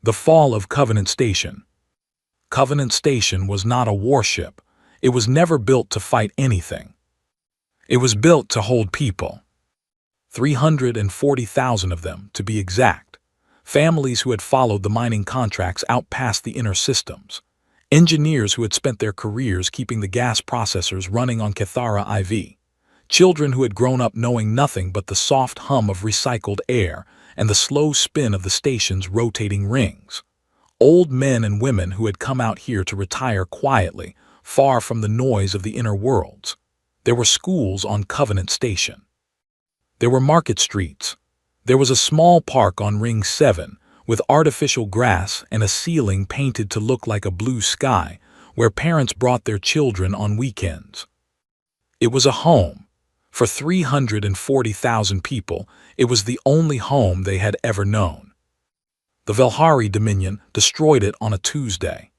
The fall of Covenant Station. Covenant Station was not a warship. It was never built to fight anything. It was built to hold people. 340,000 of them, to be exact. Families who had followed the mining contracts out past the inner systems. Engineers who had spent their careers keeping the gas processors running on Cathara IV. Children who had grown up knowing nothing but the soft hum of recycled air and the slow spin of the station's rotating rings. Old men and women who had come out here to retire quietly, far from the noise of the inner worlds. There were schools on Covenant Station. There were market streets. There was a small park on Ring 7 with artificial grass and a ceiling painted to look like a blue sky where parents brought their children on weekends. It was a home. For 340,000 people, it was the only home they had ever known. The Velhari Dominion destroyed it on a Tuesday.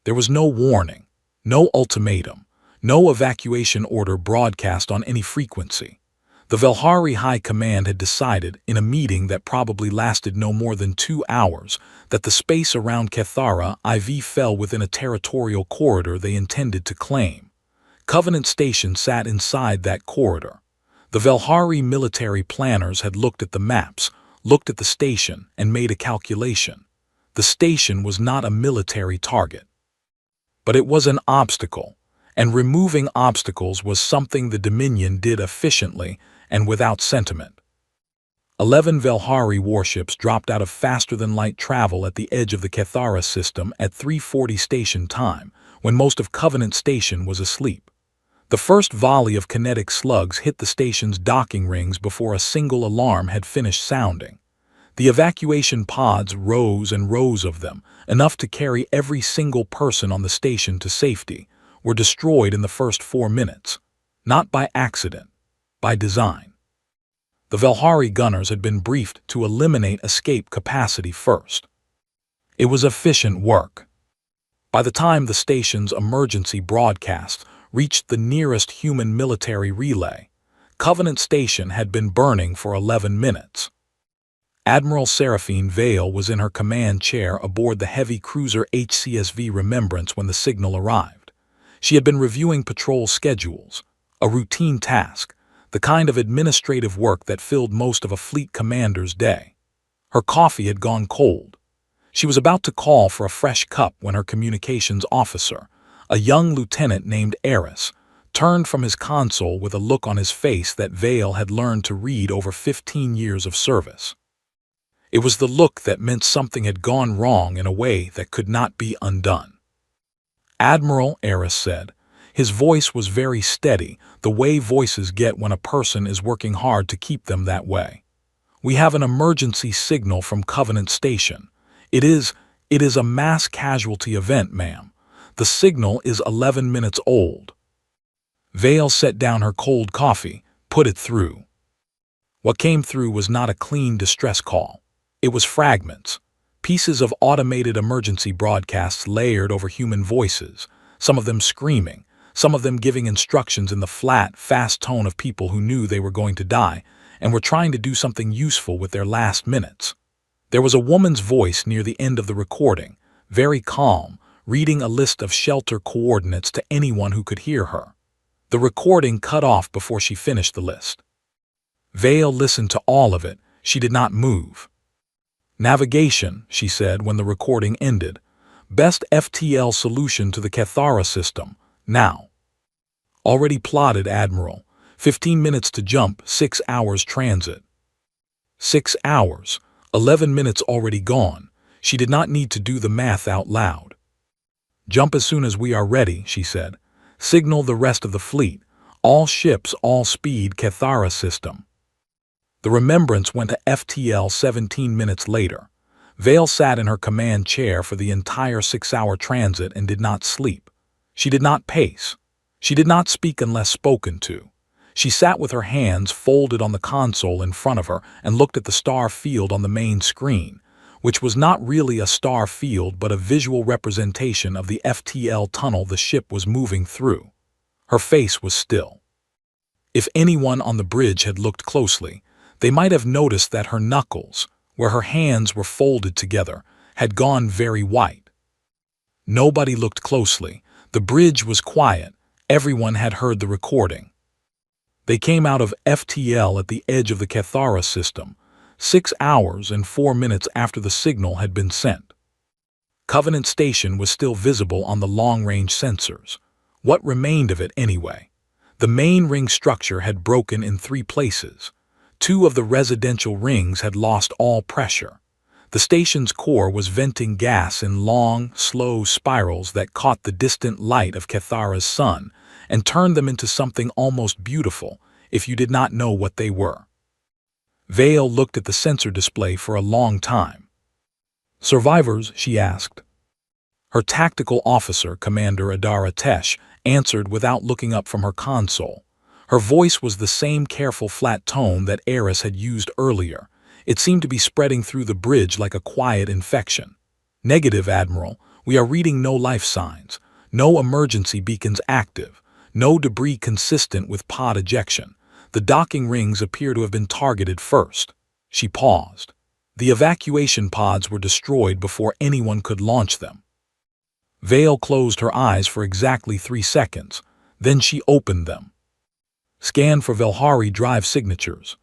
There was no warning, no ultimatum, no evacuation order broadcast on any frequency. The Velhari High Command had decided, in a meeting that probably lasted no more than 2 hours, that the space around Cathara IV fell within a territorial corridor they intended to claim. Covenant Station sat inside that corridor. The Velhari military planners had looked at the maps, looked at the station, and made a calculation. The station was not a military target. But it was an obstacle, and removing obstacles was something the Dominion did efficiently and without sentiment. 11 Velhari warships dropped out of faster-than-light travel at the edge of the Cathara system at 3:40 station time, when most of Covenant Station was asleep. The first volley of kinetic slugs hit the station's docking rings before a single alarm had finished sounding. The evacuation pods, rows and rows of them, enough to carry every single person on the station to safety, were destroyed in the first 4 minutes. Not by accident, by design. The Velhari gunners had been briefed to eliminate escape capacity first. It was efficient work. By the time the station's emergency broadcast reached the nearest human military relay, Covenant Station had been burning for 11 minutes. Admiral Seraphine Vale was in her command chair aboard the heavy cruiser HCSV Remembrance when the signal arrived. She had been reviewing patrol schedules, a routine task, the kind of administrative work that filled most of a fleet commander's day. Her coffee had gone cold. She was about to call for a fresh cup when her communications officer, a young lieutenant named Eris, turned from his console with a look on his face that Vale had learned to read over 15 years of service. It was the look that meant something had gone wrong in a way that could not be undone. "Admiral," Eris said. His voice was very steady, the way voices get when a person is working hard to keep them that way. "We have an emergency signal from Covenant Station. It is a mass casualty event, ma'am. The signal is 11 minutes old." Vale set down her cold coffee, put it through. What came through was not a clean distress call. It was fragments, pieces of automated emergency broadcasts layered over human voices, some of them screaming, some of them giving instructions in the flat, fast tone of people who knew they were going to die and were trying to do something useful with their last minutes. There was a woman's voice near the end of the recording, very calm, reading a list of shelter coordinates to anyone who could hear her. The recording cut off before she finished the list. Vale listened to all of it. She did not move. "Navigation," she said when the recording ended. "Best FTL solution to the Cathara system, now." "Already plotted, Admiral. 15 minutes to jump, 6 hours transit." 6 hours, 11 minutes already gone. She did not need to do the math out loud. "Jump as soon as we are ready," she said. "Signal the rest of the fleet. All ships, all speed, Cathara system." The Remembrance went to FTL 17 minutes later. Vale sat in her command chair for the entire 6-hour transit and did not sleep. She did not pace. She did not speak unless spoken to. She sat with her hands folded on the console in front of her and looked at the star field on the main screen, which was not really a star field but a visual representation of the FTL tunnel the ship was moving through. Her face was still. If anyone on the bridge had looked closely, they might have noticed that her knuckles, where her hands were folded together, had gone very white. Nobody looked closely. The bridge was quiet. Everyone had heard the recording. They came out of FTL at the edge of the Cathara system, 6 hours and 4 minutes after the signal had been sent. Covenant Station was still visible on the long-range sensors. What remained of it anyway? The main ring structure had broken in 3 places. 2 of the residential rings had lost all pressure. The station's core was venting gas in long, slow spirals that caught the distant light of Cathara's sun and turned them into something almost beautiful if you did not know what they were. Vale looked at the sensor display for a long time. "Survivors?" she asked. Her tactical officer, Commander Adara Tesh, answered without looking up from her console. Her voice was the same careful flat tone that Eris had used earlier. It seemed to be spreading through the bridge like a quiet infection. "Negative, Admiral. We are reading no life signs. No emergency beacons active. No debris consistent with pod ejection. The docking rings appear to have been targeted first." She paused. "The evacuation pods were destroyed before anyone could launch them." Vale closed her eyes for exactly 3 seconds. Then she opened them. "Scan for Velhari drive signatures."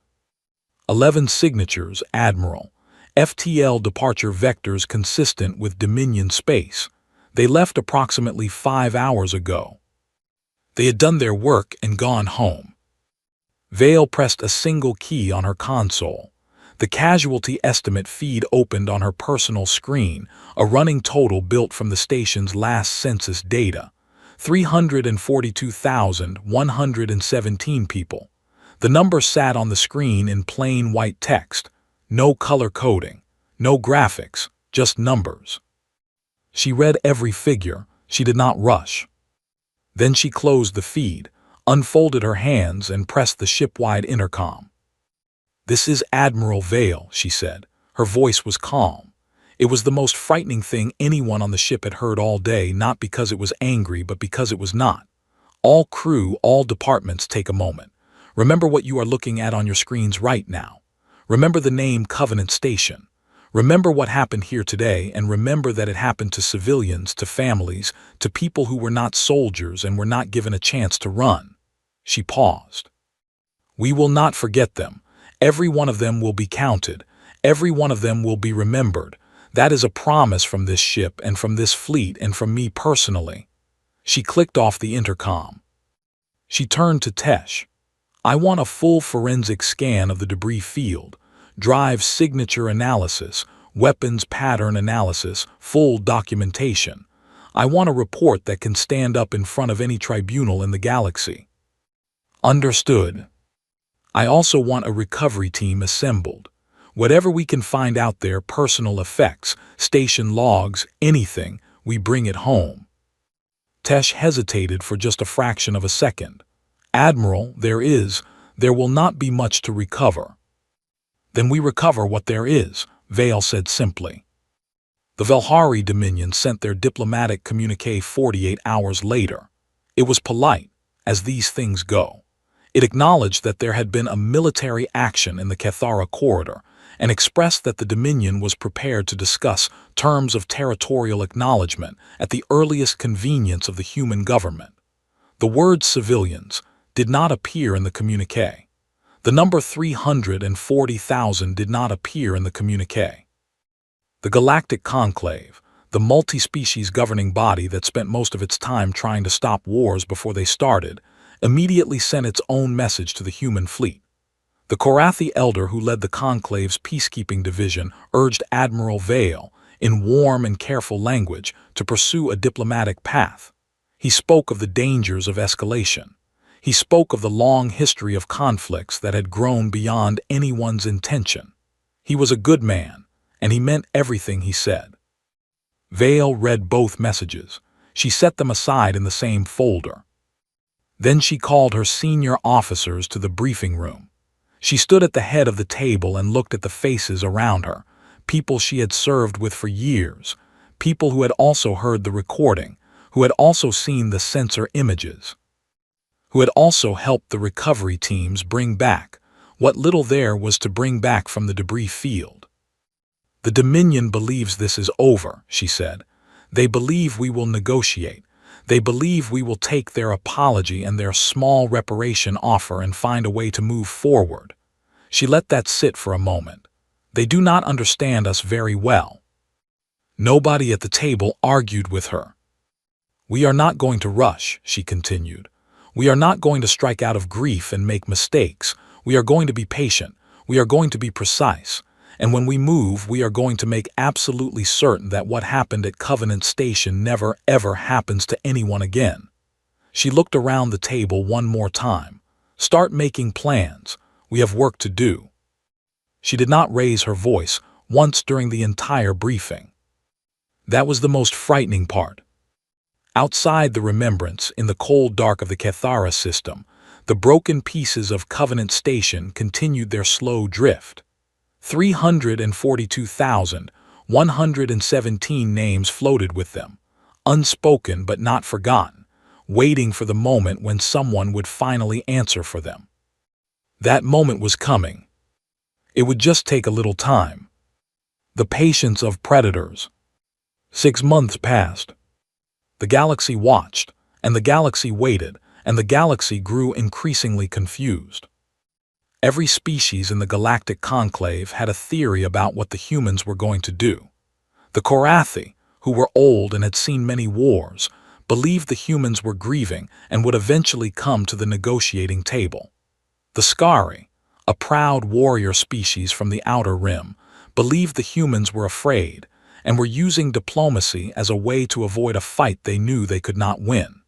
11 signatures, Admiral. FTL departure vectors consistent with Dominion space. They left approximately 5 hours ago. They had done their work and gone home. Vale pressed a single key on her console. The casualty estimate feed opened on her personal screen, a running total built from the station's last census data. 342,117 people. The number sat on the screen in plain white text. No color coding, no graphics, just numbers. She read every figure. She did not rush. Then she closed the feed, unfolded her hands, and pressed the ship-wide intercom. "This is Admiral Vale," she said. Her voice was calm. It was the most frightening thing anyone on the ship had heard all day, not because it was angry, but because it was not. "All crew, all departments, take a moment. Remember what you are looking at on your screens right now. Remember the name Covenant Station. Remember what happened here today, and remember that it happened to civilians, to families, to people who were not soldiers and were not given a chance to run." She paused. "We will not forget them. Every one of them will be counted. Every one of them will be remembered. That is a promise from this ship and from this fleet and from me personally." She clicked off the intercom. She turned to Tesh. "I want a full forensic scan of the debris field. Drive signature analysis, weapons pattern analysis, full documentation. I want a report that can stand up in front of any tribunal in the galaxy." "Understood." "I also want a recovery team assembled. Whatever we can find out there, personal effects, station logs, anything, we bring it home." Tesh hesitated for just a fraction of a second. "Admiral, there will not be much to recover." "Then we recover what there is," Vale said simply. The Velhari Dominion sent their diplomatic communique 48 hours later. It was polite, as these things go. It acknowledged that there had been a military action in the Cathara corridor and expressed that the Dominion was prepared to discuss terms of territorial acknowledgement at the earliest convenience of the human government. The word civilians did not appear in the communique. The number 340,000 did not appear in the communique. The Galactic Conclave, the multi-species governing body that spent most of its time trying to stop wars before they started, immediately sent its own message to the human fleet. The Korathi elder who led the Conclave's peacekeeping division urged Admiral Vale, in warm and careful language, to pursue a diplomatic path. He spoke of the dangers of escalation. He spoke of the long history of conflicts that had grown beyond anyone's intention. He was a good man, and he meant everything he said. Vale read both messages. She set them aside in the same folder. Then she called her senior officers to the briefing room. She stood at the head of the table and looked at the faces around her, people she had served with for years, people who had also heard the recording, who had also seen the sensor images, who had also helped the recovery teams bring back what little there was to bring back from the debris field. "The Dominion believes this is over," she said. "They believe we will negotiate. They believe we will take their apology and their small reparation offer and find a way to move forward." She let that sit for a moment. "They do not understand us very well." Nobody at the table argued with her. "We are not going to rush," she continued. "We are not going to strike out of grief and make mistakes. We are going to be patient. We are going to be precise. And when we move, we are going to make absolutely certain that what happened at Covenant Station never ever happens to anyone again." She looked around the table one more time. "Start making plans. We have work to do." She did not raise her voice once during the entire briefing. That was the most frightening part. Outside the remembrance, in the cold dark of the Cathara system, the broken pieces of Covenant Station continued their slow drift. 342,117 names floated with them, unspoken but not forgotten, waiting for the moment when someone would finally answer for them. That moment was coming. It would just take a little time. The patience of predators. 6 months passed. The galaxy watched, and the galaxy waited, and the galaxy grew increasingly confused. Every species in the Galactic Conclave had a theory about what the humans were going to do. The Korathi, who were old and had seen many wars, believed the humans were grieving and would eventually come to the negotiating table. The Skari, a proud warrior species from the Outer Rim, believed the humans were afraid and were using diplomacy as a way to avoid a fight they knew they could not win.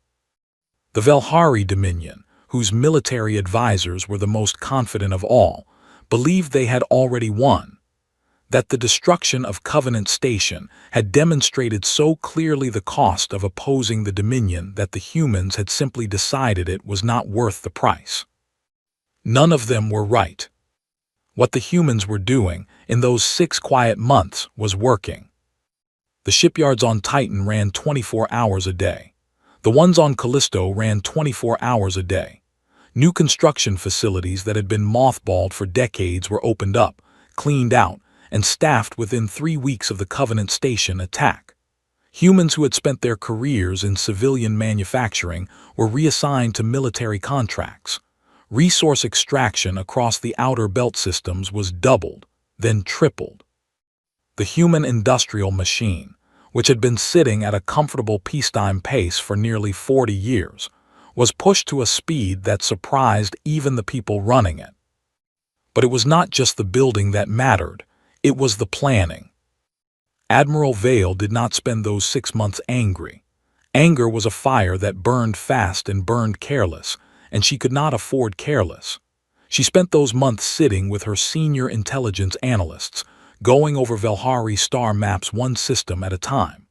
The Velhari Dominion, whose military advisors were the most confident of all, believed they had already won, that the destruction of Covenant Station had demonstrated so clearly the cost of opposing the Dominion that the humans had simply decided it was not worth the price. None of them were right. What the humans were doing in those 6 quiet months was working. The shipyards on Titan ran 24 hours a day. The ones on Callisto ran 24 hours a day. New construction facilities that had been mothballed for decades were opened up, cleaned out, and staffed within 3 weeks of the Covenant Station attack. Humans who had spent their careers in civilian manufacturing were reassigned to military contracts. Resource extraction across the outer belt systems was doubled, then tripled. The human industrial machine, which had been sitting at a comfortable peacetime pace for nearly 40 years, was pushed to a speed that surprised even the people running it. But it was not just the building that mattered, it was the planning. Admiral Vale did not spend those 6 months angry. Anger was a fire that burned fast and burned careless, and she could not afford careless. She spent those months sitting with her senior intelligence analysts, going over Velhari star maps one system at a time.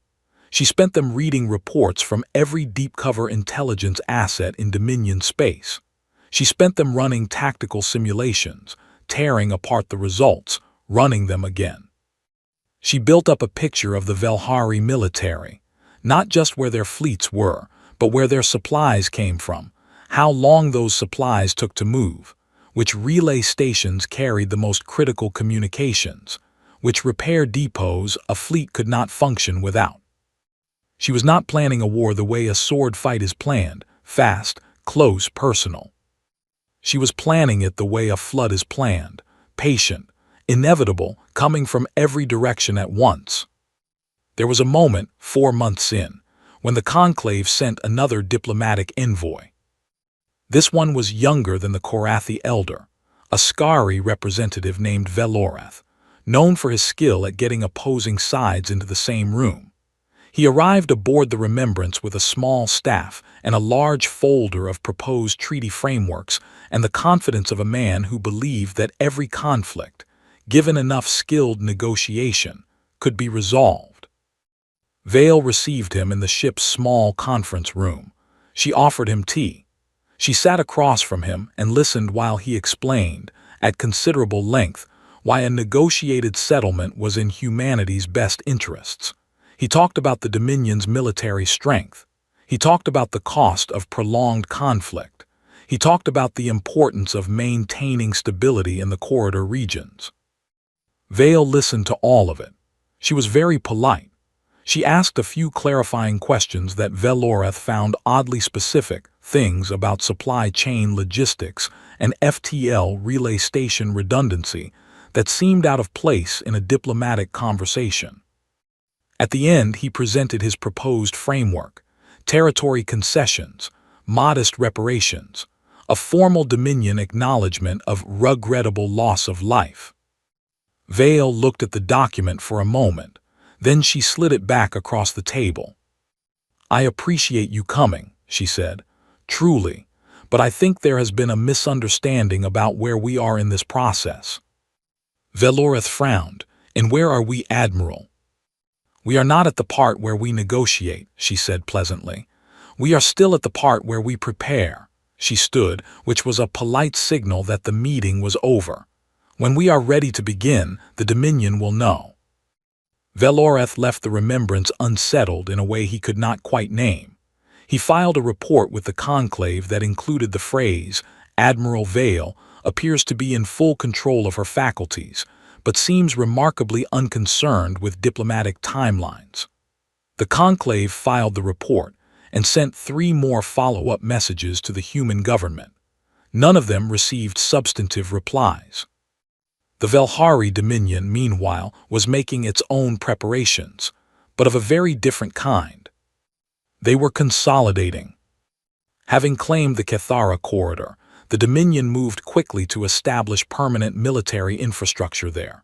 She spent them reading reports from every deep-cover intelligence asset in Dominion space. She spent them running tactical simulations, tearing apart the results, running them again. She built up a picture of the Velhari military, not just where their fleets were, but where their supplies came from, how long those supplies took to move, which relay stations carried the most critical communications, which repair depots a fleet could not function without. She was not planning a war the way a sword fight is planned, fast, close, personal. She was planning it the way a flood is planned, patient, inevitable, coming from every direction at once. There was a moment, 4 months in, when the Conclave sent another diplomatic envoy. This one was younger than the Korathi Elder, a Skari representative named Velorath, known for his skill at getting opposing sides into the same room. He arrived aboard the Remembrance with a small staff and a large folder of proposed treaty frameworks and the confidence of a man who believed that every conflict, given enough skilled negotiation, could be resolved. Vale received him in the ship's small conference room. She offered him tea. She sat across from him and listened while he explained, at considerable length, why a negotiated settlement was in humanity's best interests. He talked about the Dominion's military strength. He talked about the cost of prolonged conflict. He talked about the importance of maintaining stability in the corridor regions. Vale listened to all of it. She was very polite. She asked a few clarifying questions that Veloreth found oddly specific, things about supply chain logistics and FTL relay station redundancy that seemed out of place in a diplomatic conversation. At the end, he presented his proposed framework: territory concessions, modest reparations, a formal Dominion acknowledgement of regrettable loss of life. Vale looked at the document for a moment, then she slid it back across the table. "I appreciate you coming," she said, "truly, but I think there has been a misunderstanding about where we are in this process." Veloreth frowned. "And where are we, Admiral?" "We are not at the part where we negotiate," she said pleasantly. "We are still at the part where we prepare." She stood, which was a polite signal that the meeting was over. "When we are ready to begin, the Dominion will know." Veloreth left the remembrance unsettled in a way he could not quite name. He filed a report with the conclave that included the phrase, "Admiral Vale appears to be in full control of her faculties, but seems remarkably unconcerned with diplomatic timelines." The conclave filed the report and sent 3 more follow-up messages to the human government. None of them received substantive replies. The Velhari Dominion, meanwhile, was making its own preparations, but of a very different kind. They were consolidating. Having claimed the Cathara corridor, the Dominion moved quickly to establish permanent military infrastructure there.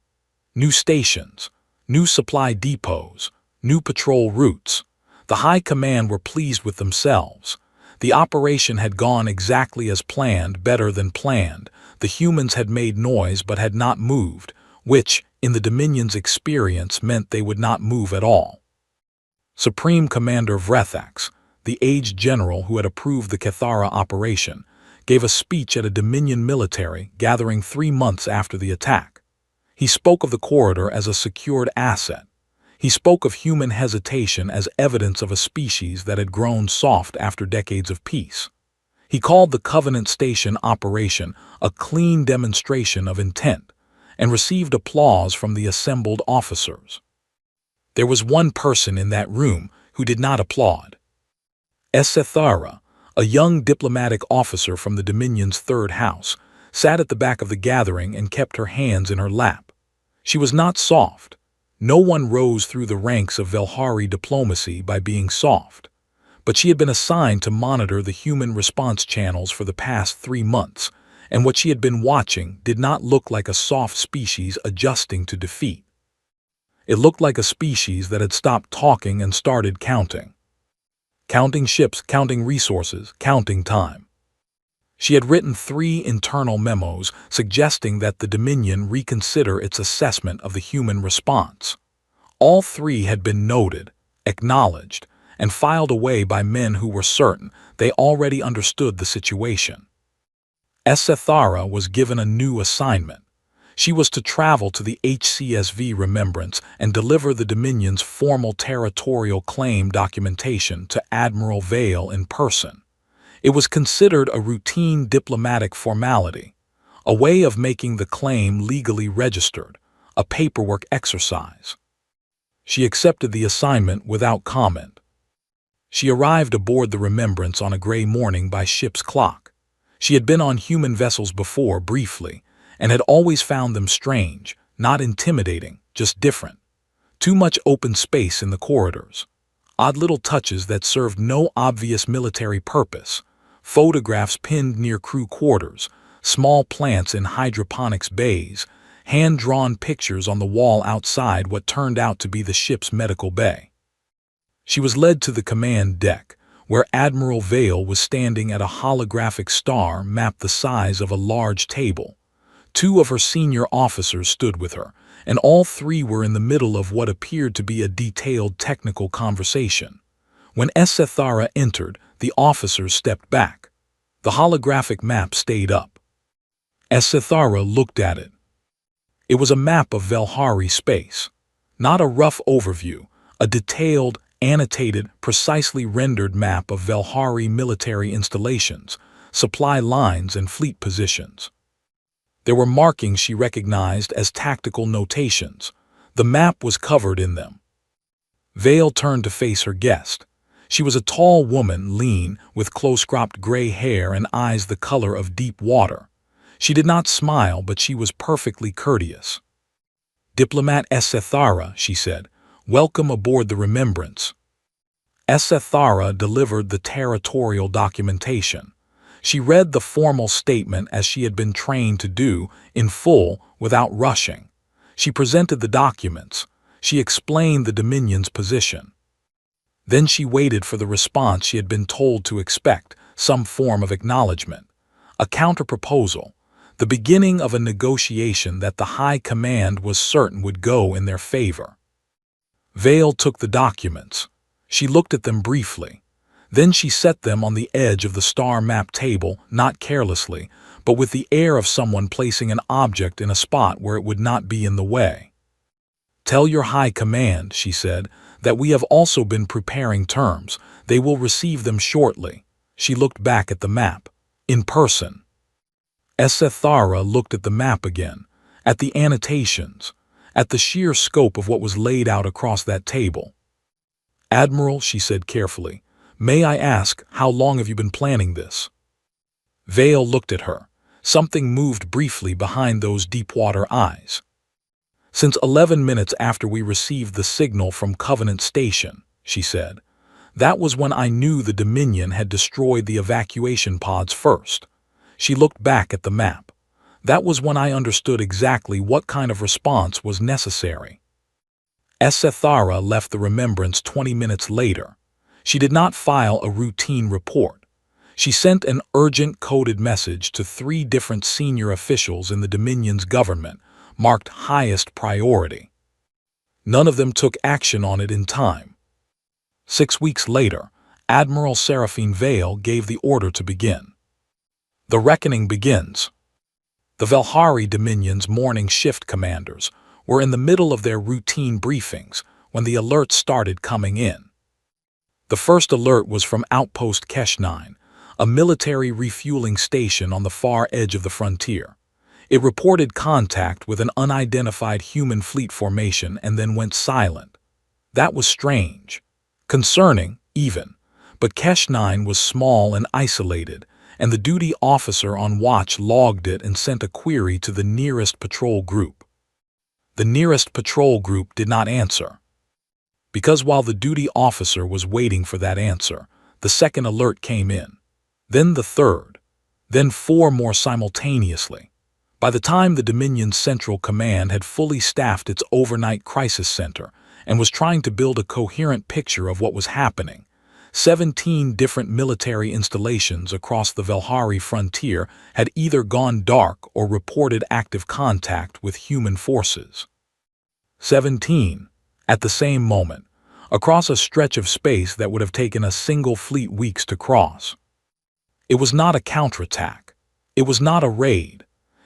New stations, new supply depots, new patrol routes. The High Command were pleased with themselves. The operation had gone exactly as planned, better than planned. The humans had made noise but had not moved, which, in the Dominion's experience, meant they would not move at all. Supreme Commander Vrethax, the aged general who had approved the Cathara operation, gave a speech at a Dominion military gathering 3 months after the attack. He spoke of the corridor as a secured asset. He spoke of human hesitation as evidence of a species that had grown soft after decades of peace. He called the Covenant Station operation a clean demonstration of intent, and received applause from the assembled officers. There was one person in that room who did not applaud. Esethara, a young diplomatic officer from the Dominion's 3rd house, sat at the back of the gathering and kept her hands in her lap. She was not soft. No one rose through the ranks of Velhari diplomacy by being soft. But she had been assigned to monitor the human response channels for the past 3 months, and what she had been watching did not look like a soft species adjusting to defeat. It looked like a species that had stopped talking and started counting. Counting ships, counting resources, counting time. She had written 3 internal memos suggesting that the Dominion reconsider its assessment of the human response. All 3 had been noted, acknowledged, and filed away by men who were certain they already understood the situation. Esethara was given a new assignment. She was to travel to the HCSV Remembrance and deliver the Dominion's formal territorial claim documentation to Admiral Vale in person. It was considered a routine diplomatic formality, a way of making the claim legally registered, a paperwork exercise. She accepted the assignment without comment. She arrived aboard the Remembrance on a gray morning by ship's clock. She had been on human vessels before, briefly, and had always found them strange, not intimidating, just different. Too much open space in the corridors. Odd little touches that served no obvious military purpose. Photographs pinned near crew quarters, small plants in hydroponics bays, hand-drawn pictures on the wall outside what turned out to be the ship's medical bay. She was led to the command deck, where Admiral Vale was standing at a holographic star mapped the size of a large table. 2 of her senior officers stood with her, and all 3 were in the middle of what appeared to be a detailed technical conversation. When Esethara entered, the officers stepped back. The holographic map stayed up. Esethara looked at it. It was a map of Velhari space. Not a rough overview, a detailed, annotated, precisely rendered map of Velhari military installations, supply lines and fleet positions. There were markings she recognized as tactical notations. The map was covered in them. Vale turned to face her guest. She was a tall woman, lean, with close-cropped gray hair and eyes the color of deep water. She did not smile, but she was perfectly courteous. "Diplomat Esethara," she said, "welcome aboard the Remembrance." Esethara delivered the territorial documentation. She read the formal statement as she had been trained to do, in full, without rushing. She presented the documents. She explained the Dominion's position. Then she waited for the response she had been told to expect, some form of acknowledgement, a counter-proposal, the beginning of a negotiation that the High Command was certain would go in their favor. Vale took the documents. She looked at them briefly. Then she set them on the edge of the star map table, not carelessly, but with the air of someone placing an object in a spot where it would not be in the way. "Tell your High Command," she said, "that we have also been preparing terms. They will receive them shortly." She looked back at the map. "In person." Esethara looked at the map again, at the annotations, at the sheer scope of what was laid out across that table. "Admiral," she said carefully, "may I ask, how long have you been planning this?" Vale looked at her. Something moved briefly behind those deep-water eyes. "Since 11 minutes after we received the signal from Covenant Station," she said. "That was when I knew the Dominion had destroyed the evacuation pods first." She looked back at the map. "That was when I understood exactly what kind of response was necessary." Esethara left the Remembrance 20 minutes later. She did not file a routine report. She sent an urgent coded message to 3 different senior officials in the Dominion's government, marked highest priority. None of them took action on it in time. 6 weeks later, Admiral Seraphine Vale gave the order to begin. The reckoning begins. The Velhari Dominion's morning shift commanders were in the middle of their routine briefings when the alerts started coming in. The first alert was from Outpost Kesh-9, a military refueling station on the far edge of the frontier. It reported contact with an unidentified human fleet formation and then went silent. That was strange. Concerning, even. But Kesh-9 was small and isolated, and the duty officer on watch logged it and sent a query to the nearest patrol group. The nearest patrol group did not answer. Because while the duty officer was waiting for that answer, the second alert came in. Then the third. Then 4 more simultaneously. By the time the Dominion's Central Command had fully staffed its overnight crisis center and was trying to build a coherent picture of what was happening, 17 different military installations across the Velhari frontier had either gone dark or reported active contact with human forces. 17, at the same moment, across a stretch of space that would have taken a single fleet weeks to cross. It was not a counterattack. It was not a raid.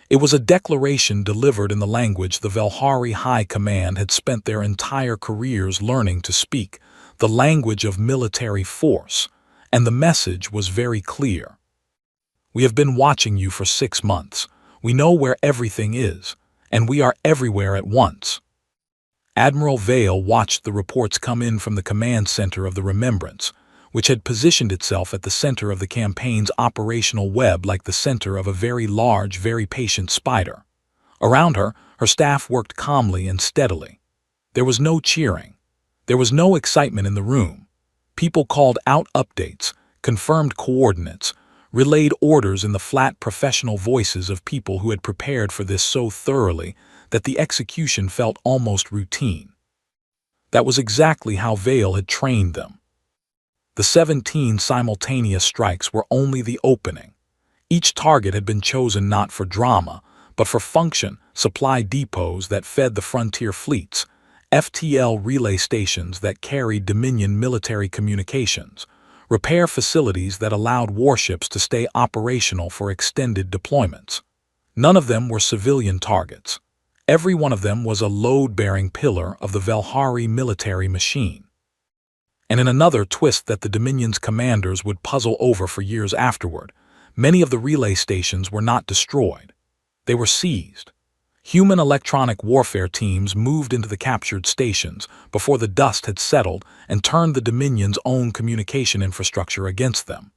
It was a declaration delivered in the language the Velhari High Command had spent their entire careers learning to speak, the language of military force, and the message was very clear. "We have been watching you for 6 months. We know where everything is, and we are everywhere at once." Admiral Vale watched the reports come in from the command center of the Remembrance, which had positioned itself at the center of the campaign's operational web like the center of a very large, very patient spider. Around her, her staff worked calmly and steadily. There was no cheering. There was no excitement in the room. People called out updates, confirmed coordinates, relayed orders in the flat professional voices of people who had prepared for this so thoroughly that the execution felt almost routine. That was exactly how Vale had trained them. The 17 simultaneous strikes were only the opening. Each target had been chosen not for drama, but for function, supply depots that fed the frontier fleets, FTL relay stations that carried Dominion military communications, repair facilities that allowed warships to stay operational for extended deployments. None of them were civilian targets. Every one of them was a load-bearing pillar of the Velhari military machine. And in another twist that the Dominion's commanders would puzzle over for years afterward, many of the relay stations were not destroyed. They were seized. Human electronic warfare teams moved into the captured stations before the dust had settled and turned the Dominion's own communication infrastructure against them,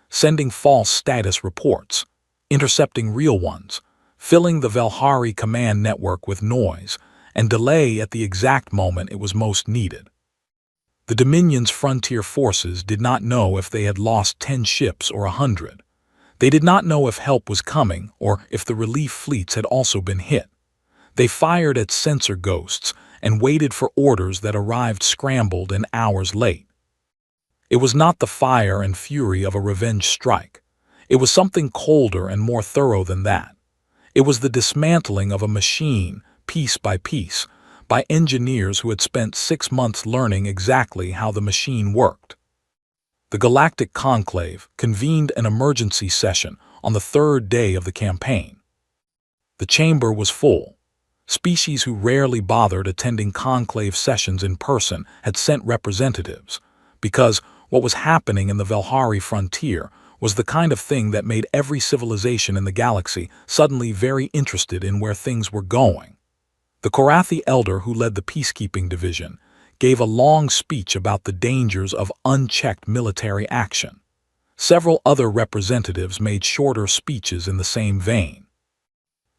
sending false status reports, intercepting real ones, filling the Velhari command network with noise and delay at the exact moment it was most needed. The Dominion's frontier forces did not know if they had lost 10 ships or 100. They did not know if help was coming or if the relief fleets had also been hit. They fired at sensor ghosts and waited for orders that arrived scrambled and hours late. It was not the fire and fury of a revenge strike. It was something colder and more thorough than that. It was the dismantling of a machine, piece by piece, by engineers who had spent 6 months learning exactly how the machine worked. The Galactic Conclave convened an emergency session on the 3rd day of the campaign. The chamber was full. Species who rarely bothered attending conclave sessions in person had sent representatives, because what was happening in the Velhari frontier was the kind of thing that made every civilization in the galaxy suddenly very interested in where things were going. The Korathi elder who led the peacekeeping division gave a long speech about the dangers of unchecked military action. Several other representatives made shorter speeches in the same vein.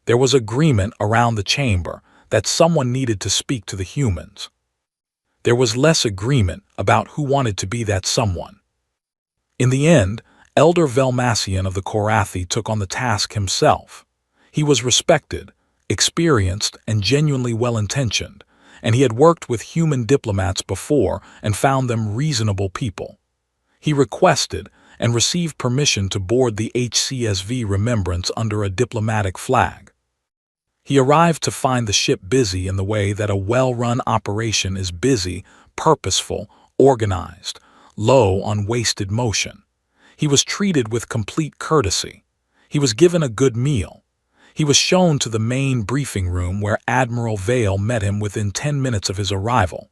There was agreement around the chamber that someone needed to speak to the humans. There was less agreement about who wanted to be that someone. In the end, Elder Velmassian of the Korathi took on the task himself. He was respected, experienced, and genuinely well-intentioned, and he had worked with human diplomats before and found them reasonable people. He requested and received permission to board the HCSV Remembrance under a diplomatic flag. He arrived to find the ship busy in the way that a well-run operation is busy, purposeful, organized, low on wasted motion. He was treated with complete courtesy. He was given a good meal. He was shown to the main briefing room where Admiral Vale met him within 10 minutes of his arrival.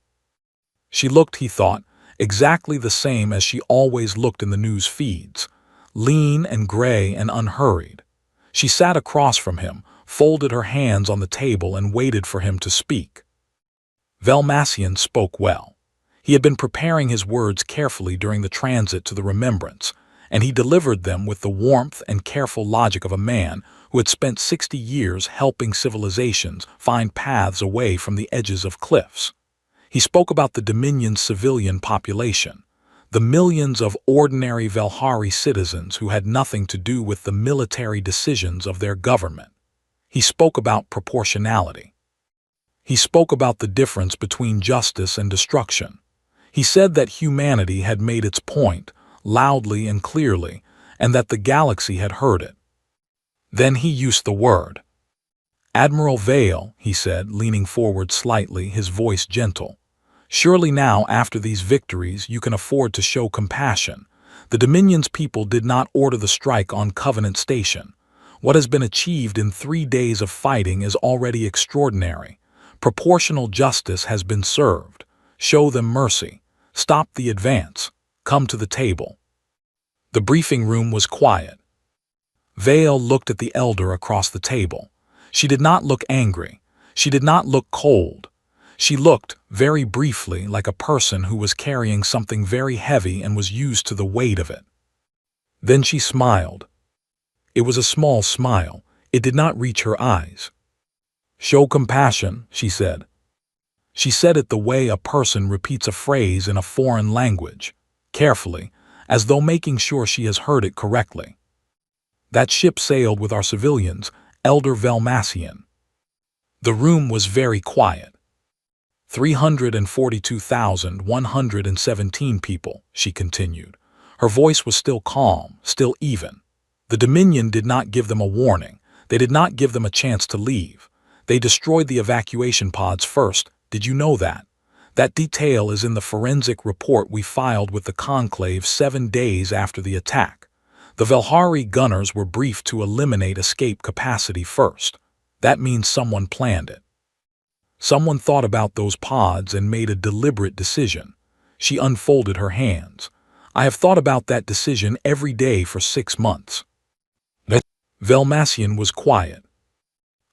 She looked, he thought, exactly the same as she always looked in the news feeds, lean and gray and unhurried. She sat across from him, folded her hands on the table and waited for him to speak. Velmassian spoke well. He had been preparing his words carefully during the transit to the Remembrance, and he delivered them with the warmth and careful logic of a man who had spent 60 years helping civilizations find paths away from the edges of cliffs. He spoke about the Dominion's civilian population, the millions of ordinary Velhari citizens who had nothing to do with the military decisions of their government. He spoke about proportionality. He spoke about the difference between justice and destruction. He said that humanity had made its point, loudly and clearly, and that the galaxy had heard it. Then he used the word. "Admiral Vale," he said, leaning forward slightly, his voice gentle. "Surely now, after these victories, you can afford to show compassion. The Dominion's people did not order the strike on Covenant Station. What has been achieved in 3 days of fighting is already extraordinary. Proportional justice has been served. Show them mercy. Stop the advance. Come to the table." The briefing room was quiet. Vale looked at the elder across the table. She did not look angry. She did not look cold. She looked, very briefly, like a person who was carrying something very heavy and was used to the weight of it. Then she smiled. It was a small smile. It did not reach her eyes. "Show compassion," she said. She said it the way a person repeats a phrase in a foreign language, carefully, as though making sure she has heard it correctly. "That ship sailed with our civilians, Elder Velmassian." The room was very quiet. 342,117 people, she continued. Her voice was still calm, still even. The Dominion did not give them a warning. They did not give them a chance to leave. They destroyed the evacuation pods first. Did you know that? That detail is in the forensic report we filed with the Conclave 7 days after the attack. The Velhari gunners were briefed to eliminate escape capacity first. That means someone planned it. Someone thought about those pods and made a deliberate decision. She unfolded her hands. I have thought about that decision every day for 6 months. Velmassian was quiet.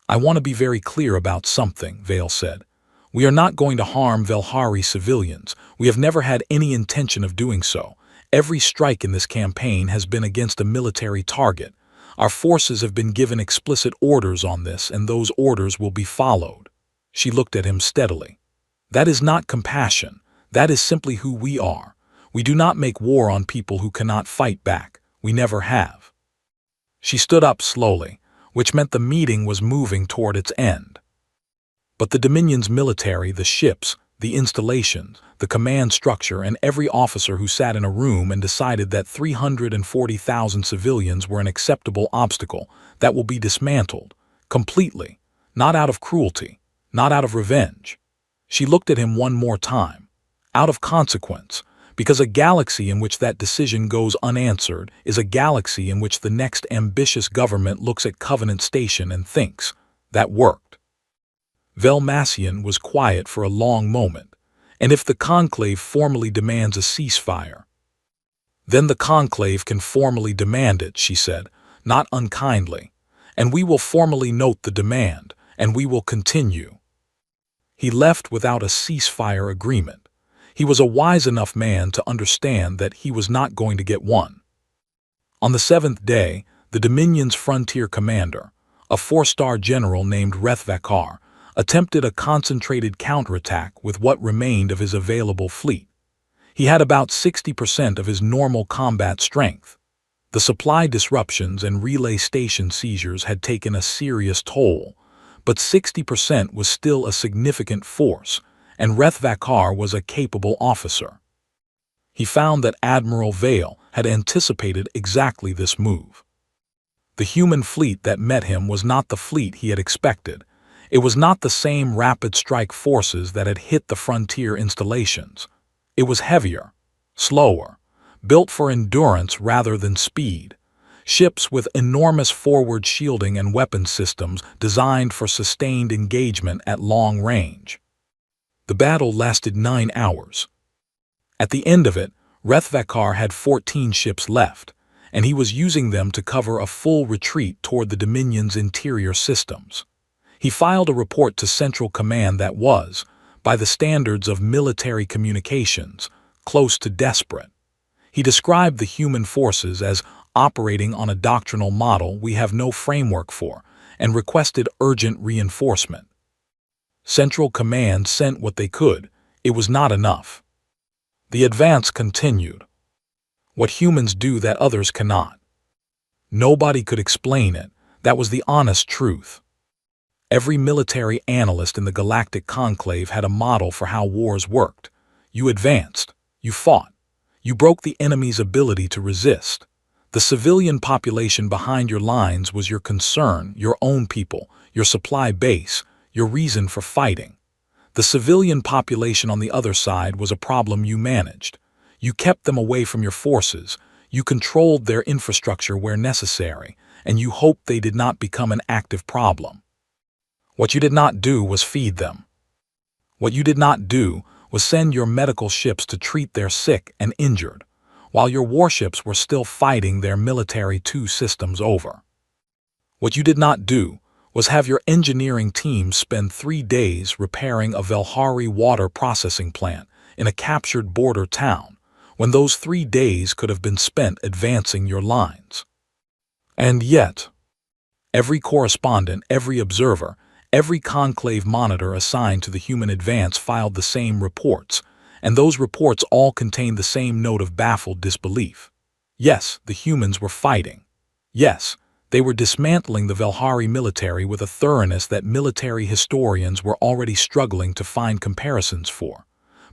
"I want to be very clear about something," Vale said. "We are not going to harm Velhari civilians. We have never had any intention of doing so. Every strike in this campaign has been against a military target. Our forces have been given explicit orders on this, and those orders will be followed." She looked at him steadily. "That is not compassion. That is simply who we are. We do not make war on people who cannot fight back. We never have." She stood up slowly, which meant the meeting was moving toward its end. But the Dominion's military, the ships, the installations, the command structure, and every officer who sat in a room and decided that 340,000 civilians were an acceptable obstacle that will be dismantled, completely, not out of cruelty, not out of revenge. She looked at him one more time. Out of consequence, because a galaxy in which that decision goes unanswered is a galaxy in which the next ambitious government looks at Covenant Station and thinks, "That worked." Velmassian was quiet for a long moment. "And if the Conclave formally demands a ceasefire?" "Then the Conclave can formally demand it," she said, not unkindly. "And we will formally note the demand, and we will continue." He left without a ceasefire agreement. He was a wise enough man to understand that he was not going to get one. On the 7th day, the Dominion's frontier commander, a 4-star general named Rethvakar, attempted a concentrated counterattack with what remained of his available fleet. He had about 60% of his normal combat strength. The supply disruptions and relay station seizures had taken a serious toll, but 60% was still a significant force, and Rethvakar was a capable officer. He found that Admiral Vale had anticipated exactly this move. The human fleet that met him was not the fleet he had expected. It was not the same rapid strike forces that had hit the frontier installations. It was heavier, slower, built for endurance rather than speed. Ships with enormous forward shielding and weapon systems designed for sustained engagement at long range. The battle lasted 9 hours. At the end of it, Rethvakar had 14 ships left, and he was using them to cover a full retreat toward the Dominion's interior systems. He filed a report to Central Command that was, by the standards of military communications, close to desperate. He described the human forces as operating on a doctrinal model we have no framework for, and requested urgent reinforcement. Central Command sent what they could. It was not enough. The advance continued. What humans do that others cannot. Nobody could explain it. That was the honest truth. Every military analyst in the Galactic Conclave had a model for how wars worked. You advanced. You fought. You broke the enemy's ability to resist. The civilian population behind your lines was your concern, your own people, your supply base, your reason for fighting. The civilian population on the other side was a problem you managed. You kept them away from your forces, you controlled their infrastructure where necessary, and you hoped they did not become an active problem. What you did not do was feed them. What you did not do was send your medical ships to treat their sick and injured, while your warships were still fighting their military 2 systems over. What you did not do was have your engineering team spend 3 days repairing a Velhari water processing plant in a captured border town, when those 3 days could have been spent advancing your lines. And yet, every correspondent, every observer, every conclave monitor assigned to the human advance filed the same reports, and those reports all contained the same note of baffled disbelief. Yes, the humans were fighting. Yes, they were dismantling the Velhari military with a thoroughness that military historians were already struggling to find comparisons for.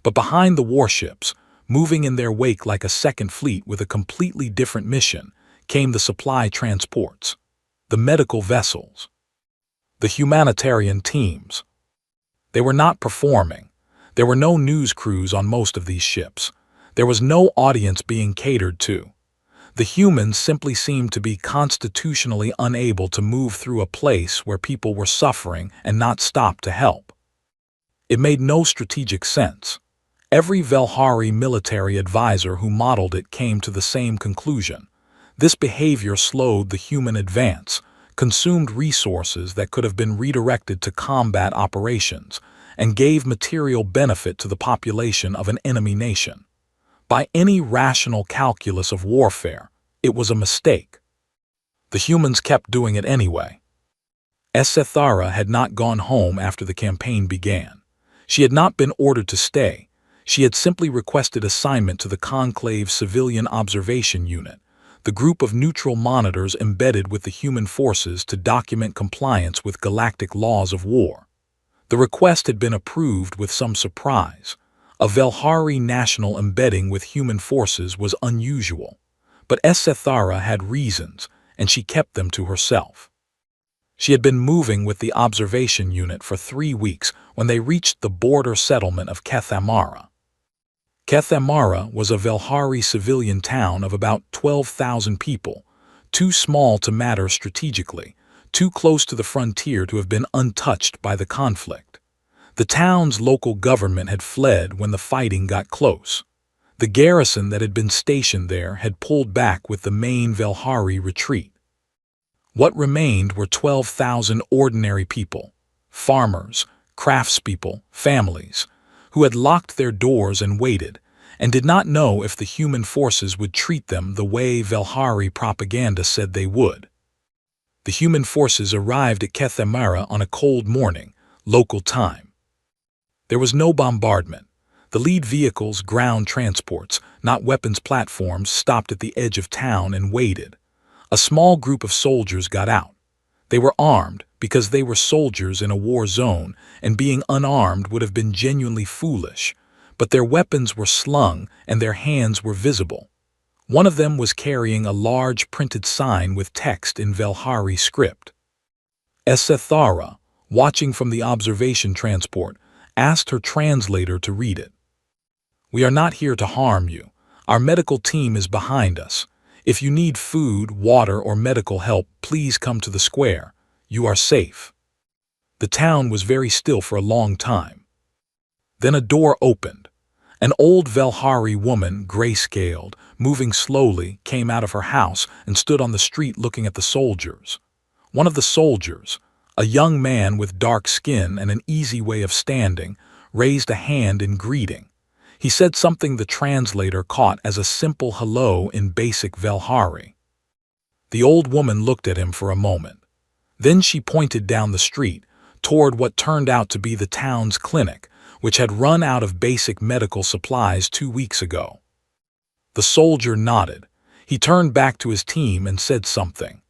But behind the warships, moving in their wake like a second fleet with a completely different mission, came the supply transports, the medical vessels, the humanitarian teams. They were not performing. There were no news crews on most of these ships. There was no audience being catered to. The humans simply seemed to be constitutionally unable to move through a place where people were suffering and not stop to help. It made no strategic sense. Every Velhari military advisor who modeled it came to the same conclusion. This behavior slowed the human advance, consumed resources that could have been redirected to combat operations, and gave material benefit to the population of an enemy nation. By any rational calculus of warfare, it was a mistake. The humans kept doing it anyway. Ethara had not gone home after the campaign began. She had not been ordered to stay. She had simply requested assignment to the Conclave's Civilian Observation Unit, the group of neutral monitors embedded with the human forces to document compliance with galactic laws of war. The request had been approved with some surprise. A Velhari national embedding with human forces was unusual, but Ethara had reasons, and she kept them to herself. She had been moving with the observation unit for 3 weeks when they reached the border settlement of Kethamara. Kethamara was a Velhari civilian town of about 12,000 people, too small to matter strategically, too close to the frontier to have been untouched by the conflict. The town's local government had fled when the fighting got close. The garrison that had been stationed there had pulled back with the main Velhari retreat. What remained were 12,000 ordinary people, farmers, craftspeople, families, who had locked their doors and waited, and did not know if the human forces would treat them the way Velhari propaganda said they would. The human forces arrived at Kethamara on a cold morning, local time. There was no bombardment. The lead vehicles, ground transports, not weapons platforms, stopped at the edge of town and waited. A small group of soldiers got out. They were armed because they were soldiers in a war zone, and being unarmed would have been genuinely foolish, but their weapons were slung and their hands were visible. One of them was carrying a large printed sign with text in Velhari script. Ethara, watching from the observation transport, asked her translator to read it. "We are not here to harm you. Our medical team is behind us. If you need food, water, or medical help, please come to the square. You are safe." The town was very still for a long time. Then a door opened. An old Velhari woman, gray-scaled, moving slowly, came out of her house and stood on the street looking at the soldiers. One of the soldiers, a young man with dark skin and an easy way of standing, raised a hand in greeting. He said something the translator caught as a simple hello in basic Velhari. The old woman looked at him for a moment. Then she pointed down the street, toward what turned out to be the town's clinic, which had run out of basic medical supplies 2 weeks ago. The soldier nodded. He turned back to his team and said something.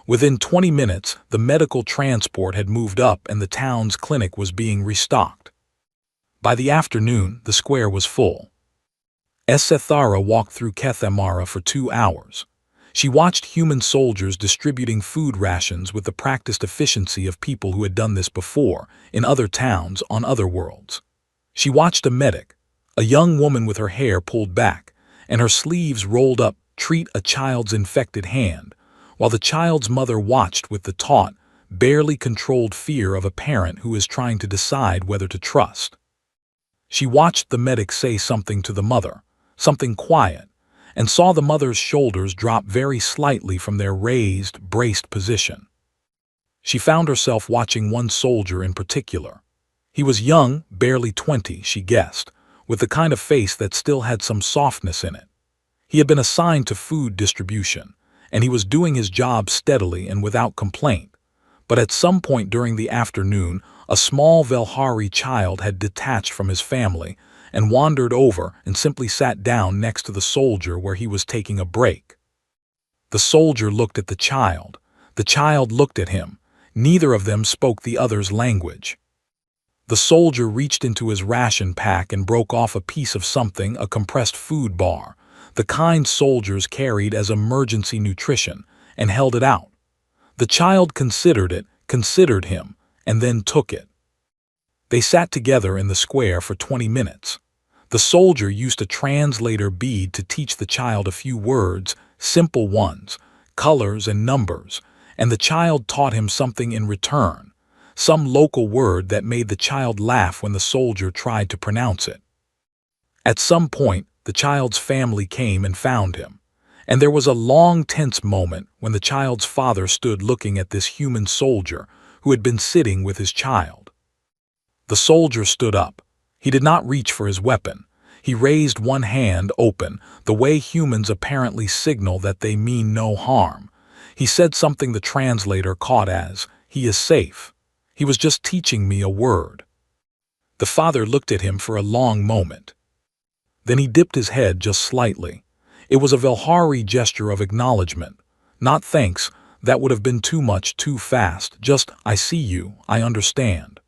Within 20 minutes, the medical transport had moved up and the town's clinic was being restocked. By the afternoon, the square was full. Ethara walked through Kethamara for 2 hours. She watched human soldiers distributing food rations with the practiced efficiency of people who had done this before, in other towns on other worlds. She watched a medic, a young woman with her hair pulled back, and her sleeves rolled up, treat a child's infected hand, while the child's mother watched with the taut, barely controlled fear of a parent who is trying to decide whether to trust. She watched the medic say something to the mother, something quiet, and saw the mother's shoulders drop very slightly from their raised, braced position. She found herself watching one soldier in particular. He was young, barely 20, she guessed, with the kind of face that still had some softness in it. He had been assigned to food distribution, and he was doing his job steadily and without complaint. But at some point during the afternoon, a small Velhari child had detached from his family and wandered over and simply sat down next to the soldier where he was taking a break. The soldier looked at the child. The child looked at him. Neither of them spoke the other's language. The soldier reached into his ration pack and broke off a piece of something, a compressed food bar, the kind soldiers carried as emergency nutrition, and held it out. The child considered it, considered him, and then took it. They sat together in the square for 20 minutes. The soldier used a translator bead to teach the child a few words, simple ones, colors and numbers, and the child taught him something in return, some local word that made the child laugh when the soldier tried to pronounce it. At some point, the child's family came and found him, And there was a long, tense moment when the child's father stood looking at this human soldier who had been sitting with his child. The soldier stood up. He did not reach for his weapon. He raised one hand open, the way humans apparently signal that they mean no harm. He said something the translator caught as, "He is safe. He was just teaching me a word." The father looked at him for a long moment. Then he dipped his head just slightly. It was a Velhari gesture of acknowledgement. Not thanks, that would have been too much too fast, just, "I see you, I understand."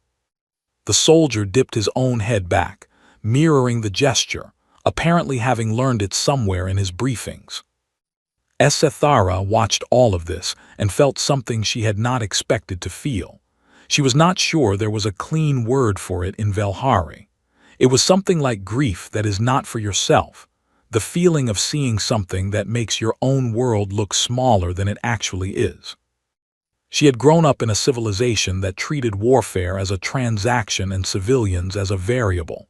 The soldier dipped his own head back, mirroring the gesture, apparently having learned it somewhere in his briefings. Ethara watched all of this and felt something she had not expected to feel. She was not sure there was a clean word for it in Velhari. It was something like grief that is not for yourself, the feeling of seeing something that makes your own world look smaller than it actually is. She had grown up in a civilization that treated warfare as a transaction and civilians as a variable.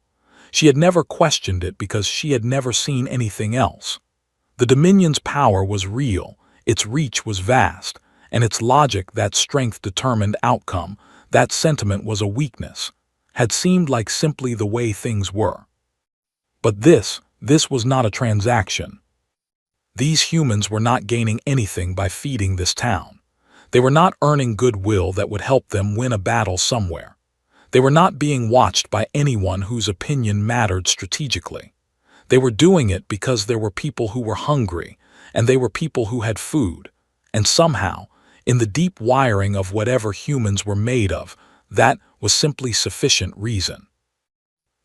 She had never questioned it because she had never seen anything else. The Dominion's power was real, its reach was vast, and its logic that strength determined outcome, that sentiment was a weakness, had seemed like simply the way things were. But this was not a transaction. These humans were not gaining anything by feeding this town. They were not earning goodwill that would help them win a battle somewhere. They were not being watched by anyone whose opinion mattered strategically. They were doing it because there were people who were hungry, and they were people who had food, and somehow, in the deep wiring of whatever humans were made of, that was simply sufficient reason.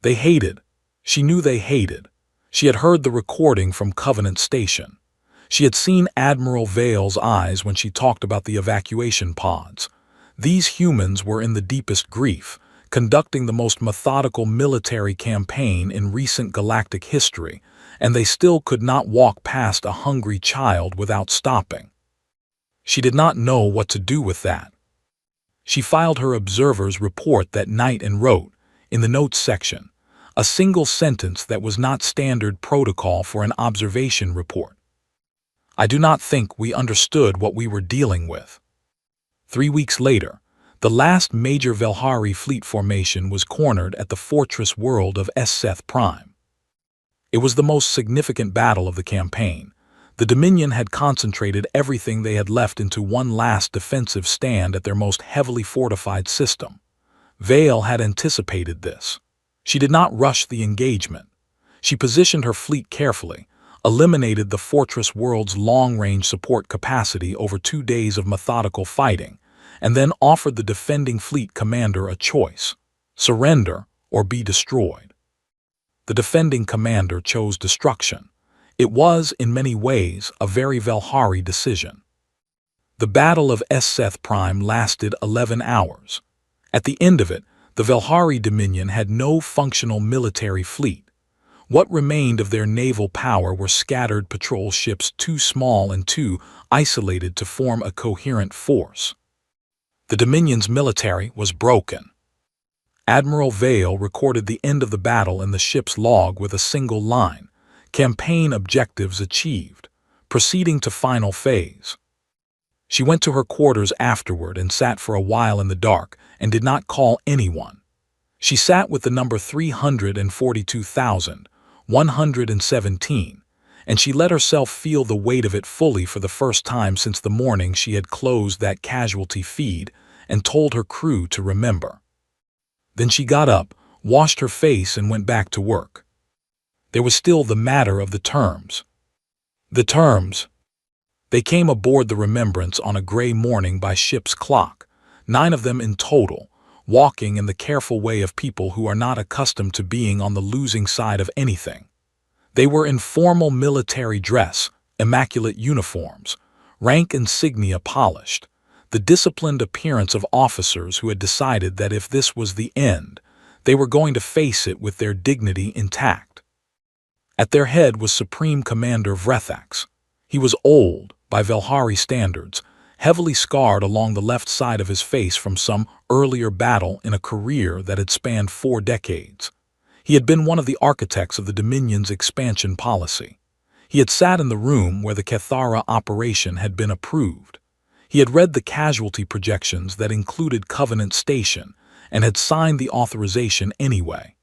They hated. She knew they hated. She had heard the recording from Covenant Station. She had seen Admiral Vale's eyes when she talked about the evacuation pods. These humans were in the deepest grief, conducting the most methodical military campaign in recent galactic history, and they still could not walk past a hungry child without stopping. She did not know what to do with that. She filed her observer's report that night and wrote, in the notes section, a single sentence that was not standard protocol for an observation report. "I do not think we understood what we were dealing with." 3 weeks later, the last major Velhari fleet formation was cornered at the fortress world of Seth Prime. It was the most significant battle of the campaign. The Dominion had concentrated everything they had left into one last defensive stand at their most heavily fortified system. Vale had anticipated this. She did not rush the engagement. She positioned her fleet carefully, eliminated the fortress world's long-range support capacity over 2 days of methodical fighting, and then offered the defending fleet commander a choice: surrender or be destroyed. The defending commander chose destruction. It was, in many ways, a very Velhari decision. The Battle of Seth Prime lasted 11 hours. At the end of it, the Velhari Dominion had no functional military fleet. What remained of their naval power were scattered patrol ships too small and too isolated to form a coherent force. The Dominion's military was broken. Admiral Vale recorded the end of the battle in the ship's log with a single line: "Campaign objectives achieved. Proceeding to final phase." She went to her quarters afterward and sat for a while in the dark and did not call anyone. She sat with the number 342,117, and she let herself feel the weight of it fully for the first time since the morning she had closed that casualty feed and told her crew to remember. Then she got up, washed her face, and went back to work. There was still the matter of the terms. The terms. They came aboard the Remembrance on a gray morning by ship's clock, 9 of them in total, walking in the careful way of people who are not accustomed to being on the losing side of anything. They were in formal military dress, immaculate uniforms, rank insignia polished, the disciplined appearance of officers who had decided that if this was the end, they were going to face it with their dignity intact. At their head was Supreme Commander Vrethax. He was old, by Velhari standards, heavily scarred along the left side of his face from some earlier battle in a career that had spanned 4 decades. He had been one of the architects of the Dominion's expansion policy. He had sat in the room where the Cathara operation had been approved. He had read the casualty projections that included Covenant Station and had signed the authorization anyway.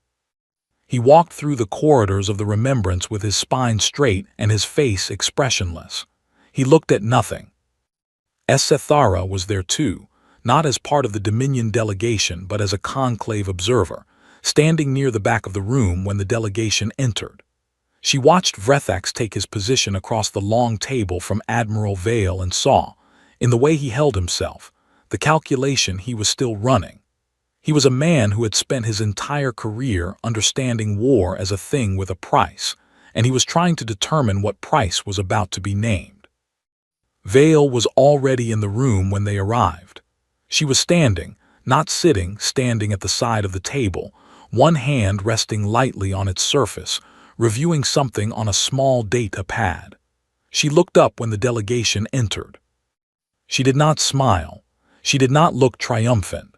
He walked through the corridors of the Remembrance with his spine straight and his face expressionless. He looked at nothing. Cathara was there too, not as part of the Dominion delegation but as a conclave observer, standing near the back of the room when the delegation entered. She watched Vrethax take his position across the long table from Admiral Vale and saw, in the way he held himself, the calculation he was still running. He was a man who had spent his entire career understanding war as a thing with a price, and he was trying to determine what price was about to be named. Vale was already in the room when they arrived. She was standing, not sitting, standing at the side of the table, one hand resting lightly on its surface, reviewing something on a small data pad. She looked up when the delegation entered. She did not smile. She did not look triumphant.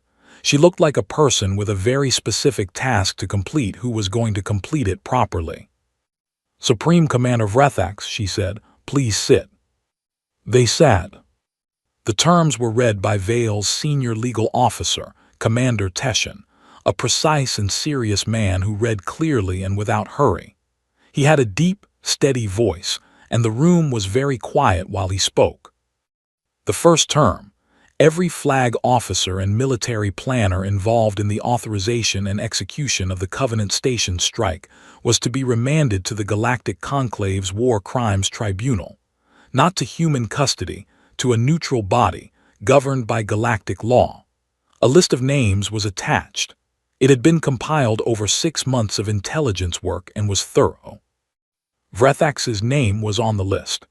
She looked like a person with a very specific task to complete who was going to complete it properly. "Supreme Commander Vrethax," she said, "please sit." They sat. The terms were read by Vale's senior legal officer, Commander Teshin, a precise and serious man who read clearly and without hurry. He had a deep, steady voice, and the room was very quiet while he spoke. The first term, every flag officer and military planner involved in the authorization and execution of the Covenant Station strike was to be remanded to the Galactic Conclave's War Crimes Tribunal, not to human custody, to a neutral body governed by galactic law. A list of names was attached. It had been compiled over 6 months of intelligence work and was thorough. Vrethax's name was on the list.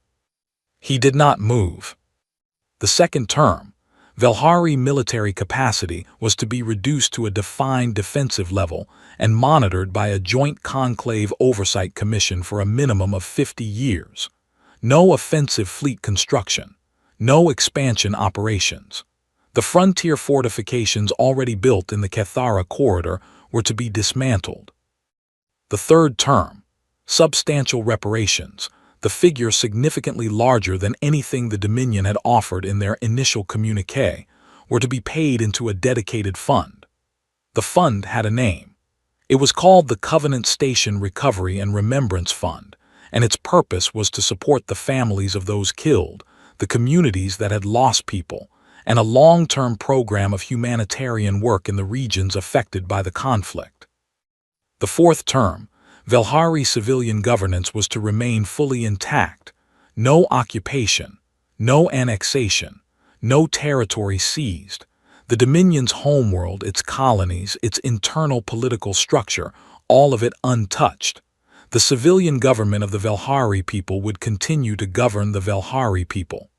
He did not move. The second term, Velhari military capacity, was to be reduced to a defined defensive level and monitored by a joint conclave oversight commission for a minimum of 50 years. No offensive fleet construction. No expansion operations. The frontier fortifications already built in the Cathara corridor were to be dismantled. The third term, substantial reparations, the figure significantly larger than anything the Dominion had offered in their initial communiqué, were to be paid into a dedicated fund. The fund had a name. It was called the Covenant Station Recovery and Remembrance Fund, and its purpose was to support the families of those killed, the communities that had lost people, and a long-term program of humanitarian work in the regions affected by the conflict. The fourth term, Velhari civilian governance, was to remain fully intact. No occupation, no annexation, no territory seized. The Dominion's homeworld, its colonies, its internal political structure, all of it untouched. The civilian government of the Velhari people would continue to govern the Velhari people.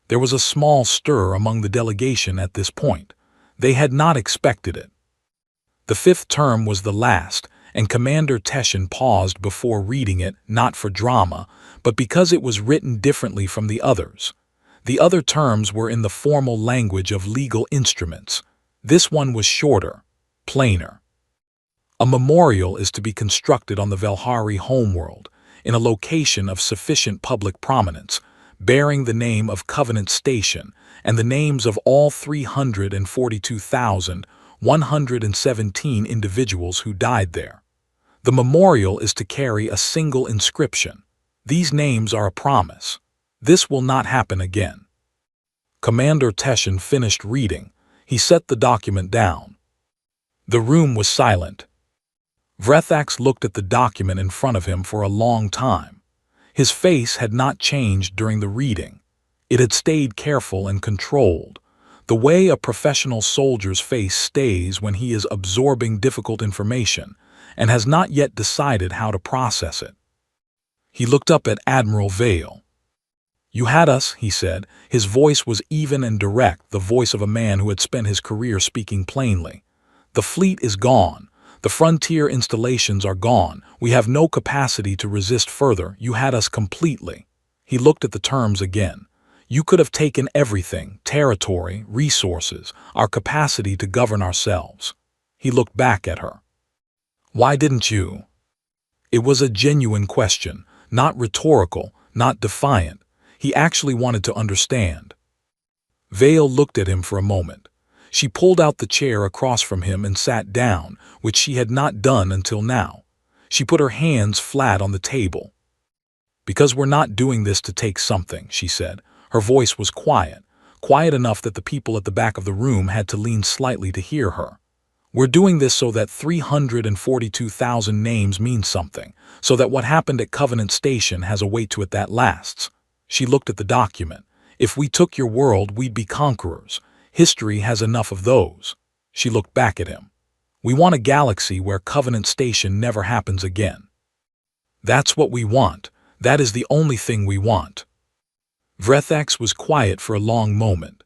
There was a small stir among the delegation at this point. They had not expected it. The fifth term was the last, and Commander Teshin paused before reading it, not for drama, but because it was written differently from the others. The other terms were in the formal language of legal instruments. This one was shorter, plainer. A memorial is to be constructed on the Velhari homeworld, in a location of sufficient public prominence, bearing the name of Covenant Station and the names of all 342,117 individuals who died there. The memorial is to carry a single inscription. These names are a promise. This will not happen again. Commander Teshin finished reading. He set the document down. The room was silent. Vrethax looked at the document in front of him for a long time. His face had not changed during the reading. It had stayed careful and controlled, the way a professional soldier's face stays when he is absorbing difficult information and has not yet decided how to process it. He looked up at Admiral Vale. "You had us," he said. His voice was even and direct, the voice of a man who had spent his career speaking plainly. "The fleet is gone. The frontier installations are gone. We have no capacity to resist further. You had us completely." He looked at the terms again. "You could have taken everything, territory, resources, our capacity to govern ourselves." He looked back at her. "Why didn't you?" It was a genuine question, Not rhetorical, not defiant. He actually wanted to understand. Vale looked at him for a moment. She pulled out the chair across from him and sat down, which she had not done until now. She put her hands flat on the table. "Because we're not doing this to take something," she said. Her voice was quiet, quiet enough that the people at the back of the room had to lean slightly to hear her. "We're doing this so that 342,000 names mean something, so that what happened at Covenant Station has a weight to it that lasts." She looked at the document. "If we took your world, we'd be conquerors. History has enough of those." She looked back at him. "We want a galaxy where Covenant Station never happens again." "That's what we want. That is the only thing we want." Vrethax was quiet for a long moment.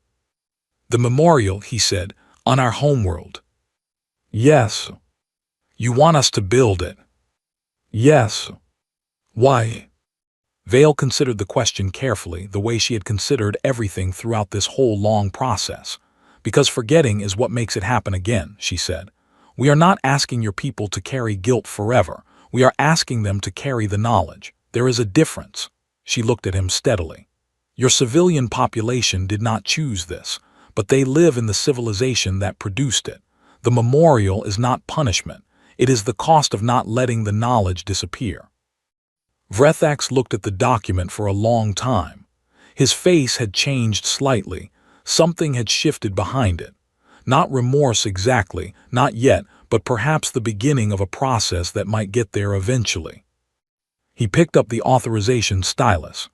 "The memorial," he said, "on our homeworld." "Yes." "You want us to build it?" "Yes." "Why?" Vale considered the question carefully, the way she had considered everything throughout this whole long process. "Because forgetting is what makes it happen again," she said. "We are not asking your people to carry guilt forever. We are asking them to carry the knowledge. There is a difference." She looked at him steadily. "Your civilian population did not choose this, but they live in the civilization that produced it. The memorial is not punishment. It is the cost of not letting the knowledge disappear." Vrethax looked at the document for a long time. His face had changed slightly. Something had shifted behind it. Not remorse exactly, not yet, but perhaps the beginning of a process that might get there eventually. He picked up the authorization stylus.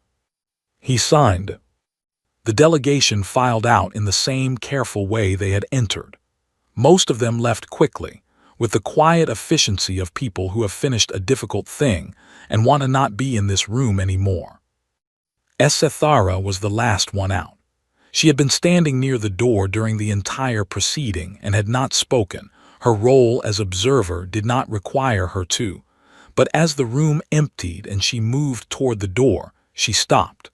He signed. The delegation filed out in the same careful way they had entered. Most of them left quickly, with the quiet efficiency of people who have finished a difficult thing and want to not be in this room anymore. Esethara was the last one out. She had been standing near the door during the entire proceeding and had not spoken. Her role as observer did not require her to. But as the room emptied and she moved toward the door, she stopped.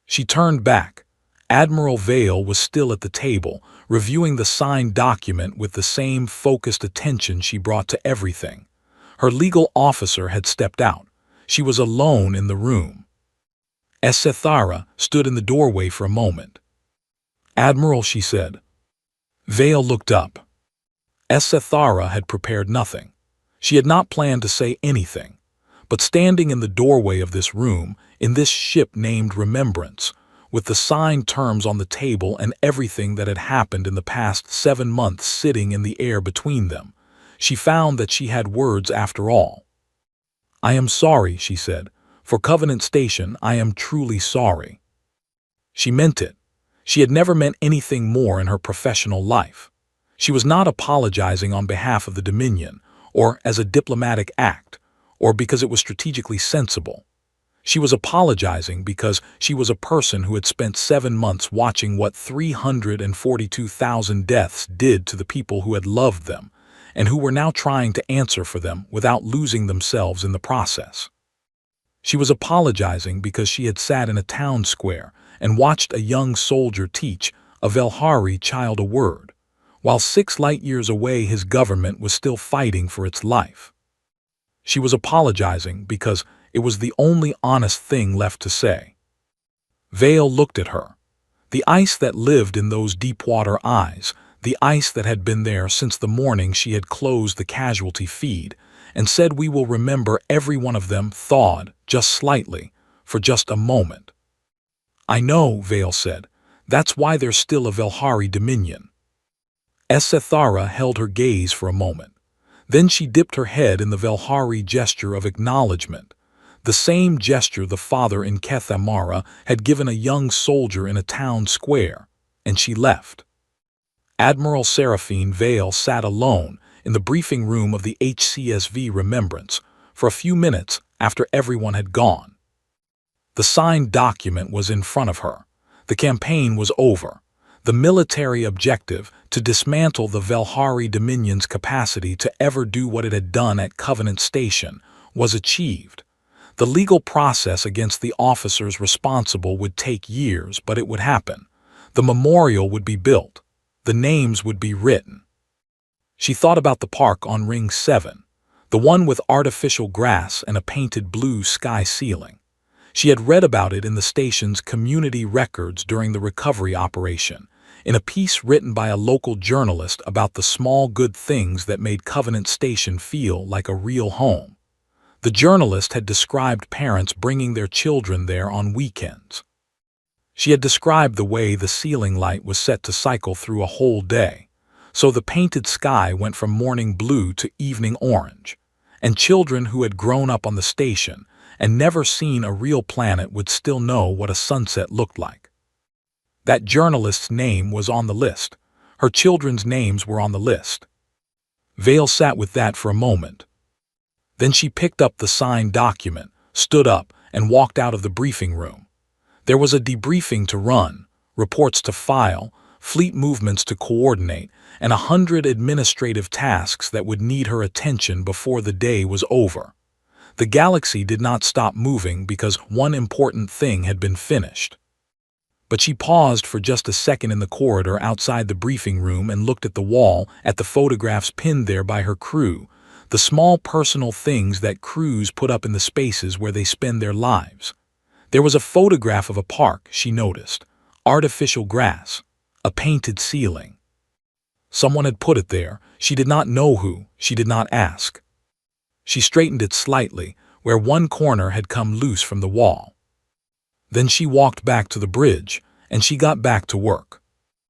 She turned back. Admiral Vale was still at the table, reviewing the signed document with the same focused attention she brought to everything. Her legal officer had stepped out. She was alone in the room. Esethara stood in the doorway for a moment. "Admiral," she said. Vale looked up. Esethara had prepared nothing. She had not planned to say anything. But standing in the doorway of this room, in this ship named Remembrance, with the signed terms on the table and everything that had happened in the past 7 months sitting in the air between them, she found that she had words after all. "I am sorry," she said. "For Covenant Station, I am truly sorry." She meant it. She had never meant anything more in her professional life. She was not apologizing on behalf of the Dominion, or as a diplomatic act, or because it was strategically sensible. She was apologizing because she was a person who had spent 7 months watching what 342,000 deaths did to the people who had loved them, and who were now trying to answer for them without losing themselves in the process. She was apologizing because she had sat in a town square and watched a young soldier teach a Velhari child a word, while 6 light-years away his government was still fighting for its life. She was apologizing because it was the only honest thing left to say. Vale looked at her. The ice that lived in those deep-water eyes, the ice that had been there since the morning she had closed the casualty feed, and said, "We will remember every one of them," thawed, just slightly, for just a moment. "I know," Vale said. "That's why there's still a Velhari Dominion." Esethara held her gaze for a moment. Then she dipped her head in the Velhari gesture of acknowledgement, the same gesture the father in Kethamara had given a young soldier in a town square, and she left. Admiral Seraphine Vale sat alone in the briefing room of the HCSV Remembrance for a few minutes after everyone had gone. The signed document was in front of her. The campaign was over. The military objective, to dismantle the Velhari Dominion's capacity to ever do what it had done at Covenant Station, was achieved. The legal process against the officers responsible would take years, but it would happen. The memorial would be built. The names would be written. She thought about the park on Ring 7. The the one with artificial grass and a painted blue sky ceiling. She had read about it in the station's community records during the recovery operation, in a piece written by a local journalist about the small good things that made Covenant Station feel like a real home. The journalist had described parents bringing their children there on weekends. She had described the way the ceiling light was set to cycle through a whole day, so the painted sky went from morning blue to evening orange, and children who had grown up on the station and never seen a real planet would still know what a sunset looked like. That journalist's name was on the list. Her children's names were on the list. Vale sat with that for a moment. Then she picked up the signed document, stood up, and walked out of the briefing room. There was a debriefing to run, reports to file, fleet movements to coordinate, and 100 administrative tasks that would need her attention before the day was over. The galaxy did not stop moving because one important thing had been finished. But she paused for just a second in the corridor outside the briefing room and looked at the wall, at the photographs pinned there by her crew, the small personal things that crews put up in the spaces where they spend their lives. There was a photograph of a park, she noticed, artificial grass, a painted ceiling. Someone had put it there. She did not know who. She did not ask. She straightened it slightly, where one corner had come loose from the wall. Then she walked back to the bridge, and she got back to work.